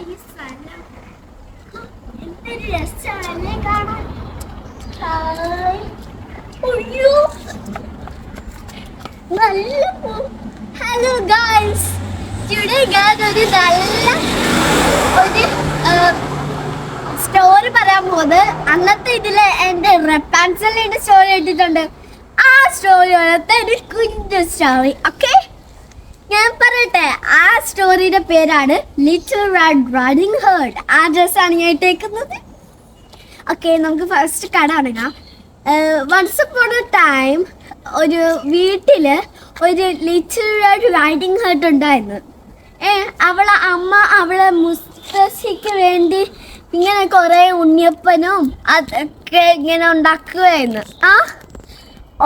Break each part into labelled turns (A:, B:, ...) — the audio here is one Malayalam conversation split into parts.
A: ഈ സ്ഥലം എന്തൊരു രസമാണല്ലേ കാണാൻ. അയ്യോ നല്ല ഹലോ ഗൈസ്, ടുഡേ ഞാൻ ഒരു നല്ല ഒരു സ്റ്റോറി പറയാൻ പോകുന്നത്. അന്നത്തെ ഇതില് എന്റെ റെപ്പാൻസലിന്റെ സ്റ്റോറി ഇട്ടിട്ടുണ്ട്. ആ സ്റ്റോറി പോലത്തെ ഒരു കുഞ്ഞു സ്റ്റോറി. ഓക്കെ, ഞാൻ പറയട്ടെ. ആ സ്റ്റോറിയുടെ പേരാണ് ലിറ്റിൽ റെഡ് റൈഡിംഗ് ഹുഡ്. ആ ഡ്രസ്സാണ് ഞാൻ ഇട്ടേക്കുന്നത്. ഓക്കെ, നമുക്ക് ഫസ്റ്റ് കട തുടങ്ങാം. വൺസ് അപ്പോൺ എ ടൈം ഒരു വീട്ടില് ഒരു ലിറ്റിൽ റെഡ് റൈഡിംഗ് ഹുഡ് ഉണ്ടായിരുന്നു. അവളെ അമ്മ അവളെ മുത്തശ്ശിക്ക് വേണ്ടി ഇങ്ങനെ കുറേ ഉണ്ണിയപ്പനും അതൊക്കെ ഇങ്ങനെ ഉണ്ടാക്കുകയായിരുന്നു.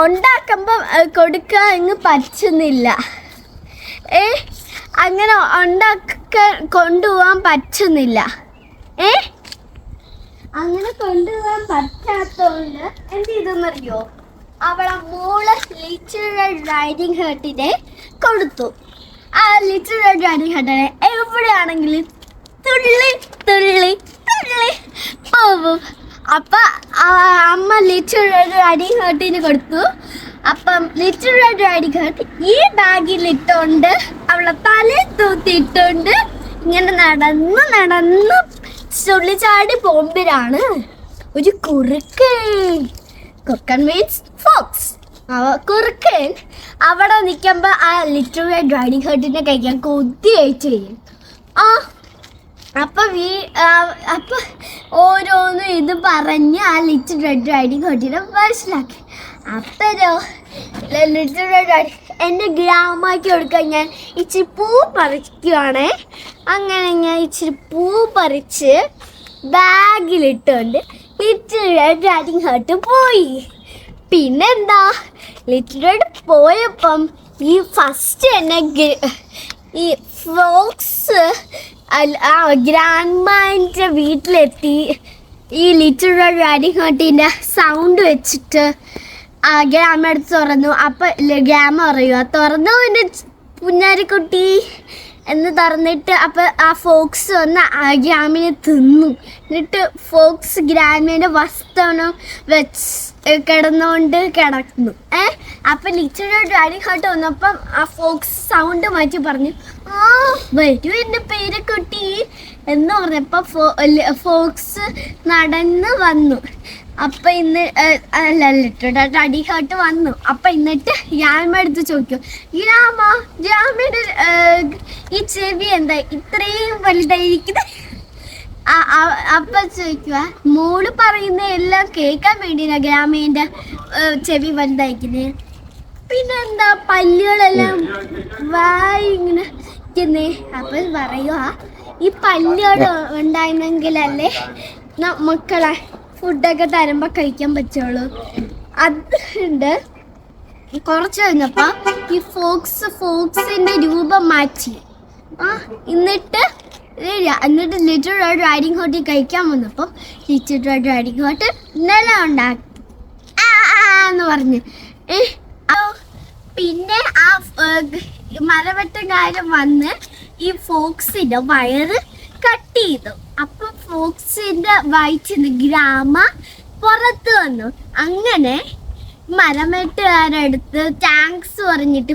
A: ഉണ്ടാക്കുമ്പം കൊടുക്കാൻ ഇങ്ങ് പറ്റുന്നില്ല. അങ്ങനെ ഉണ്ടാക്കാൻ കൊണ്ടുപോകാൻ പറ്റുന്നില്ല. അങ്ങനെ കൊണ്ടുപോകാൻ പറ്റാത്തതുകൊണ്ട് എന്ത് ചെയ്തെന്നറിയോ, അവളെ മോള് ലിറ്റിൽ റെഡ് റൈഡിംഗ് ഹുഡിനെ കൊടുത്തു. ആ ലിറ്റിൽ റെഡ് റൈഡിംഗ് ഹുഡിനെ എവിടെയാണെങ്കിലും തുള്ളി തുള്ളി തുള്ളി പോവും. അപ്പം അമ്മ ലിറ്റിൽ റെഡ് റൈഡിംഗ് ഹുഡിന് കൊടുത്തു. അപ്പം ലിറ്റിൽ റെഡ് റൈഡിംഗ് ഹുഡ് ഈ ബാഗിലിട്ടുകൊണ്ട് അവളെ തലയിൽ തൂത്തിയിട്ടുണ്ട് ഇങ്ങനെ നടന്ന് നടന്ന് ചുള്ളിച്ചാടി പോകുമ്പോഴാണ് ഒരു കുറുക്കൻ. കുറുക്കൻ മീൻസ് ഫോക്സ്. കുറുക്കൻ അവിടെ നിൽക്കുമ്പോൾ ആ ലിറ്റിൽ റെഡ് റൈഡിംഗ് ഹുഡിനെ കഴിക്കാൻ കൊതിയായിട്ട് ചെയ്യും. അപ്പം ഓരോന്നും ഇത് പറഞ്ഞ് ആ ലിറ്റിൽ റെഡ് റൈഡിംഗ് ഹുഡിനെ മനസ്സിലാക്കി. അപ്പരോ ലിറ്റിൽ റെഡ് റൈഡിംഗ് എൻ്റെ ഗ്രാമയ്ക്ക് കൊടുക്കാൻ ഞാൻ ഇച്ചിരി പൂ പറിക്കുവാണേ. അങ്ങനെ ഞാൻ ഇച്ചിരി പൂ പറിച്ച് ബാഗിലിട്ടുകൊണ്ട് ലിറ്റിൽ റെഡ് റൈഡിംഗ് ഹുഡ് പോയി. പിന്നെന്താ, ലിറ്റിൽ റെഡ് പോയപ്പം ഈ ഫസ്റ്റ് തന്നെ ഈ ഫോക്സ് ഗ്രാൻഡ്മാൻ്റെ വീട്ടിലെത്തി. ഈ ലിറ്റിൽ റെഡ് റൈഡിംഗ് ഹുഡിൻ്റെ സൗണ്ട് വെച്ചിട്ട് ഗ്രാമ എടുത്ത് തുറന്നു. അപ്പം ഗ്രാമ പറയുക, തുറന്നു എൻ്റെ പുന്നാരിക്കുട്ടി എന്ന് തുറന്നിട്ട് അപ്പം ആ ഫോക്സ് വന്ന് ആ ഗ്രാമിനെ തിന്നു. എന്നിട്ട് ഫോക്സ് ഗ്രാമീൻ്റെ വസ്ത്രം വെച്ച് കിടന്നുകൊണ്ട് കിടന്നു. അപ്പം ലിറ്റിൽ റെഡ് റൈഡിംഗ് ഹുഡ് വന്നപ്പം ആ ഫോക്സ് സൗണ്ട് മാറ്റി പറഞ്ഞു, വരൂ എൻ്റെ പേരക്കുട്ടി എന്ന് പറഞ്ഞപ്പോൾ ഫോക്സ് നടന്ന് വന്നു. അപ്പം ലിറ്റിൽ റെഡ് റൈഡിംഗ് ഹുഡ് വന്നു. അപ്പം എന്നിട്ട് ഗ്രാമ എടുത്ത് ചോദിക്കും, ഗ്രാമയുടെ ഈ ചെവി എന്താ ഇത്രയും വലുതായിരിക്കുന്നത്? അപ്പം ചോദിക്കുക, മോള് പറയുന്ന എല്ലാം കേൾക്കാൻ വേണ്ടിയാണ് ഗ്രാമീൻ്റെ ചെവി വലുതായിരിക്കുന്നത്. പിന്നെന്താ പല്ലുകളെല്ലാം വായി ഇങ്ങനെ ഇരിക്കുന്നേ. അപ്പം പറയുക, ഈ പല്ലുകൾ ഉണ്ടായിരുന്നെങ്കിലല്ലേ മക്കളെ ഫുഡൊക്കെ തരുമ്പോൾ കഴിക്കാൻ പറ്റുള്ളൂ. അതുകൊണ്ട് കുറച്ച് കഴിഞ്ഞപ്പോൾ ഈ ഫോക്സിൻ്റെ രൂപം മാറ്റി. എന്നിട്ട് ലിറ്റിൽ റെഡ് റൈഡിംഗ് ഹുഡ് കഴിക്കാൻ വന്നപ്പോൾ ലിറ്റിൽ റെഡ് റൈഡിംഗ് ഹുഡ് നില ഉണ്ടാക്കി എന്ന് പറഞ്ഞ്. പിന്നെ ആ മരവെട്ടുകാരൻ വന്ന് ഈ ഫോക്സിൻ്റെ വയറ് കട്ട് ചെയ്തു. അപ്പം ഫോക്സിൻ്റെ വയറ്റിന്ന് ഗ്രാമ പുറത്ത് വന്നു. അങ്ങനെ മരമെട്ടുകാരടുത്ത് താങ്ക്സ് പറഞ്ഞിട്ട്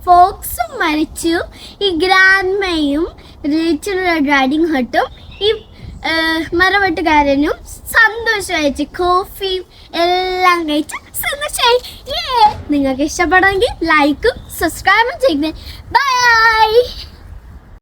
A: ഫോക്സും മരിച്ചു. ഈ ഗ്രാൻഡ്മയും ലിറ്റിൽ റെഡ് റൈഡിംഗ് ഹുഡും ഈ മരവെട്ടുകാരനും സന്തോഷമായിട്ട് കോഫിയും എല്ലാം കഴിച്ച് സന്തോഷമായി. നിങ്ങൾക്ക് ഇഷ്ടപ്പെടുമെങ്കിൽ ലൈക്കും സബ്സ്ക്രൈബും ചെയ്യുന്നത്. ബൈ.